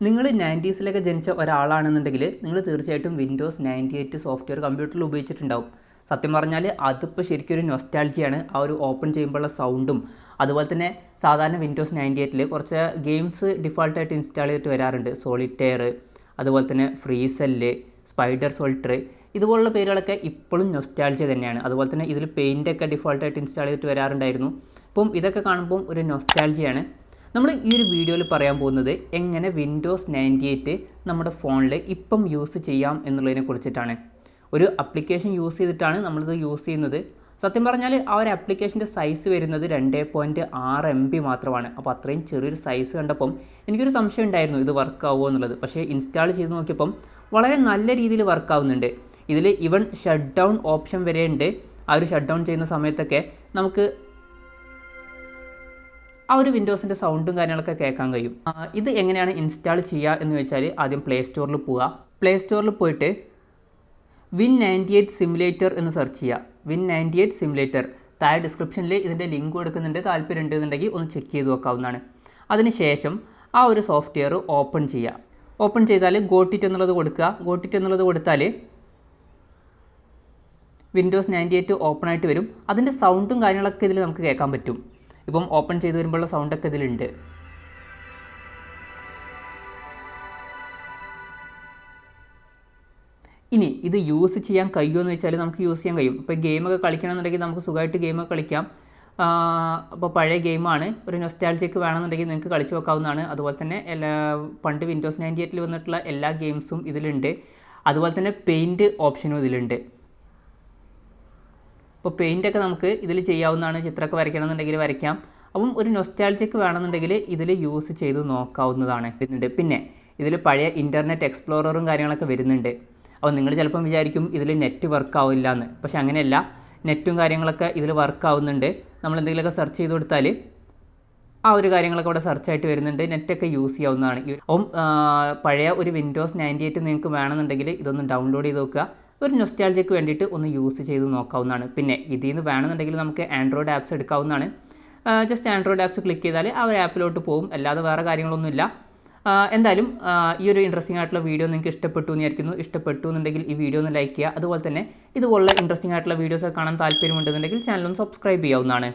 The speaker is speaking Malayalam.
നിങ്ങൾ 90s ജനിച്ച ഒരാളാണെന്നുണ്ടെങ്കിൽ നിങ്ങൾ തീർച്ചയായിട്ടും വിൻഡോസ് 98 സോഫ്റ്റ്വെയർ കമ്പ്യൂട്ടറിൽ ഉപയോഗിച്ചിട്ടുണ്ടാവും. സത്യം പറഞ്ഞാൽ അതിപ്പോൾ ശരിക്കും ഒരു നൊസ്റ്റാൾജിയാണ്. ആ ഒരു ഓപ്പൺ ചെയ്യുമ്പോഴുള്ള സൗണ്ടും അതുപോലെ തന്നെ സാധാരണ വിൻഡോസ് 98 കുറച്ച് ഗെയിംസ് ഡിഫോൾട്ടായിട്ട് ഇൻസ്റ്റാൾ ചെയ്തിട്ട് വരാറുണ്ട്. സോളിറ്റെയർ, അതുപോലെ തന്നെ ഫ്രീസെല്ല്, സ്പൈഡർ സോൾട്ടർ, ഇതുപോലുള്ള പേരുകളൊക്കെ ഇപ്പോഴും നൊസ്റ്റാൾജിയ തന്നെയാണ്. അതുപോലെ തന്നെ ഇതിൽ പെയിൻ്റൊക്കെ ഡിഫോൾട്ടായിട്ട് ഇൻസ്റ്റാൾ ചെയ്തിട്ട് വരാറുണ്ടായിരുന്നു. അപ്പം ഇതൊക്കെ കാണുമ്പം ഒരു നൊസ്റ്റാൾജിയാണ്. നമ്മൾ ഈ ഒരു വീഡിയോയിൽ പറയാൻ പോകുന്നത് എങ്ങനെ വിൻഡോസ് 98 നമ്മുടെ ഫോണിൽ ഇപ്പം യൂസ് ചെയ്യാം എന്നുള്ളതിനെ കുറിച്ചിട്ടാണ്. ഒരു ആപ്ലിക്കേഷൻ യൂസ് ചെയ്തിട്ടാണ് നമ്മളിത് യൂസ് ചെയ്യുന്നത്. സത്യം പറഞ്ഞാൽ ആ ഒരു ആപ്ലിക്കേഷൻ്റെ സൈസ് വരുന്നത് 2.6 MB മാത്രമാണ്. അപ്പോൾ അത്രയും ചെറിയൊരു സൈസ് കണ്ടപ്പം എനിക്കൊരു സംശയം ഉണ്ടായിരുന്നു ഇത് വർക്ക് ആവുമോ എന്നുള്ളത്. പക്ഷേ ഇൻസ്റ്റാൾ ചെയ്ത് നോക്കിയപ്പം വളരെ നല്ല രീതിയിൽ വർക്ക് ആവുന്നുണ്ട്. ഇതിൽ ഈവൻ ഷട്ട് ഡൗൺ ഓപ്ഷൻ വരെ ഉണ്ട്. ആ ഒരു ഷട്ട് ഡൗൺ ചെയ്യുന്ന സമയത്തൊക്കെ നമുക്ക് ആ ഒരു വിൻഡോസിൻ്റെ സൗണ്ടും കാര്യങ്ങളൊക്കെ കേൾക്കാൻ കഴിയും. ഇത് എങ്ങനെയാണ് ഇൻസ്റ്റാൾ ചെയ്യുക എന്ന് വെച്ചാൽ ആദ്യം പ്ലേ സ്റ്റോറിൽ പോവുക. പ്ലേ സ്റ്റോറിൽ പോയിട്ട് Win98 സിമുലേറ്റർ എന്ന് സെർച്ച് ചെയ്യുക. Win98 സിമുലേറ്റർ താഴെ ഡിസ്ക്രിപ്ഷനിൽ ഇതിൻ്റെ ലിങ്ക് കൊടുക്കുന്നുണ്ട്. താല്പര്യം ഉണ്ടെന്നുണ്ടെങ്കിൽ ഒന്ന് ചെക്ക് ചെയ്ത് നോക്കാവുന്നതാണ്. അതിനുശേഷം ആ ഒരു സോഫ്റ്റ്വെയർ ഓപ്പൺ ചെയ്യുക. ഓപ്പൺ ചെയ്താൽ ഗോട്ടിറ്റ് എന്നുള്ളത് കൊടുക്കുക. ഗോട്ടിറ്റ് എന്നുള്ളത് കൊടുത്താൽ വിൻഡോസ് 98 ഓപ്പൺ ആയിട്ട് വരും. അതിൻ്റെ സൗണ്ടും കാര്യങ്ങളൊക്കെ ഇതിൽ നമുക്ക് കേൾക്കാൻ പറ്റും. ഇപ്പം ഓപ്പൺ ചെയ്ത് വരുമ്പോഴുള്ള സൗണ്ടൊക്കെ ഇതിലുണ്ട്. ഇനി ഇത് യൂസ് ചെയ്യാൻ കഴിയുമോ എന്ന് വെച്ചാൽ നമുക്ക് യൂസ് ചെയ്യാൻ കഴിയും. ഇപ്പോൾ ഗെയിമൊക്കെ കളിക്കണമെന്നുണ്ടെങ്കിൽ നമുക്ക് സുഖമായിട്ട് ഗെയിമൊക്കെ കളിക്കാം. അപ്പോൾ പഴയ ഗെയിമാണ്, ഒരു നൊസ്റ്റാൾജിക്ക് വേണമെന്നുണ്ടെങ്കിൽ നിങ്ങൾക്ക് കളിച്ച് വെക്കാവുന്നതാണ്. അതുപോലെ തന്നെ പണ്ട് വിൻഡോസ് 98 വന്നിട്ടുള്ള എല്ലാ ഗെയിംസും ഇതിലുണ്ട്. അതുപോലെ തന്നെ പെയിൻറ്റ് ഓപ്ഷനും ഇതിലുണ്ട്. അപ്പോൾ പെയിൻറ്റൊക്കെ നമുക്ക് ഇതിൽ ചെയ്യാവുന്നതാണ്. ചിത്രമൊക്കെ വരയ്ക്കണമെന്നുണ്ടെങ്കിൽ വരയ്ക്കാം. അപ്പം ഒരു നൊസ്റ്റാൾജിക്ക് വേണമെന്നുണ്ടെങ്കിൽ ഇതിൽ യൂസ് ചെയ്ത് നോക്കാവുന്നതാണ്. പിന്നെ ഇതിൽ പഴയ ഇൻ്റർനെറ്റ് എക്സ്പ്ലോററും കാര്യങ്ങളൊക്കെ വരുന്നുണ്ട്. അപ്പോൾ നിങ്ങൾ ചിലപ്പം വിചാരിക്കും ഇതിൽ നെറ്റ് വർക്ക് ആവില്ല എന്ന്. പക്ഷേ അങ്ങനെയല്ല, നെറ്റും കാര്യങ്ങളൊക്കെ ഇതിൽ വർക്ക് ആവുന്നുണ്ട്. നമ്മൾ എന്തെങ്കിലുമൊക്കെ സെർച്ച് ചെയ്ത് കൊടുത്താൽ ആ ഒരു കാര്യങ്ങളൊക്കെ ഇവിടെ സെർച്ചായിട്ട് വരുന്നുണ്ട്. നെറ്റൊക്കെ യൂസ് ചെയ്യാവുന്നതാണ്. അപ്പം പഴയ ഒരു വിൻഡോസ് 98 നിങ്ങൾക്ക് വേണമെന്നുണ്ടെങ്കിൽ ഇതൊന്ന് ഡൗൺലോഡ് ചെയ്ത് നോക്കുക. ഒരു നൊസ്റ്റാൾജിക്ക് വേണ്ടിയിട്ട് ഒന്ന് യൂസ് ചെയ്ത് നോക്കാവുന്നതാണ്. പിന്നെ ഇതിൽ നിന്ന് വേണമെന്നുണ്ടെങ്കിൽ നമുക്ക് ആൻഡ്രോയിഡ് ആപ്സ് എടുക്കാവുന്നതാണ്. ജസ്റ്റ് ആൻഡ്രോയിഡ് ആപ്സ് ക്ലിക്ക് ചെയ്താൽ ആ ഒരു ആപ്പിലോട്ട് പോകും. അല്ലാതെ വേറെ കാര്യങ്ങളൊന്നുമില്ല. എന്തായാലും ഈ ഒരു ഇൻട്രസ്റ്റിംഗ് ആയിട്ടുള്ള വീഡിയോ നിങ്ങൾക്ക് ഇഷ്ടപ്പെട്ടു എന്ന് വിചാരിക്കുന്നു. ഇഷ്ടപ്പെട്ടു എന്നുണ്ടെങ്കിൽ ഈ വീഡിയോ ഒന്ന് ലൈക്ക് ചെയ്യുക. അതുപോലെ തന്നെ ഇതുപോലുള്ള ഇൻട്രസ്റ്റിംഗ് ആയിട്ടുള്ള വീഡിയോസ് കാണാൻ താല്പര്യമുണ്ടെന്നുണ്ടെങ്കിൽ ചാനൽ ഒന്ന് സബ്സ്ക്രൈബ് ചെയ്യാവുന്നതാണ്.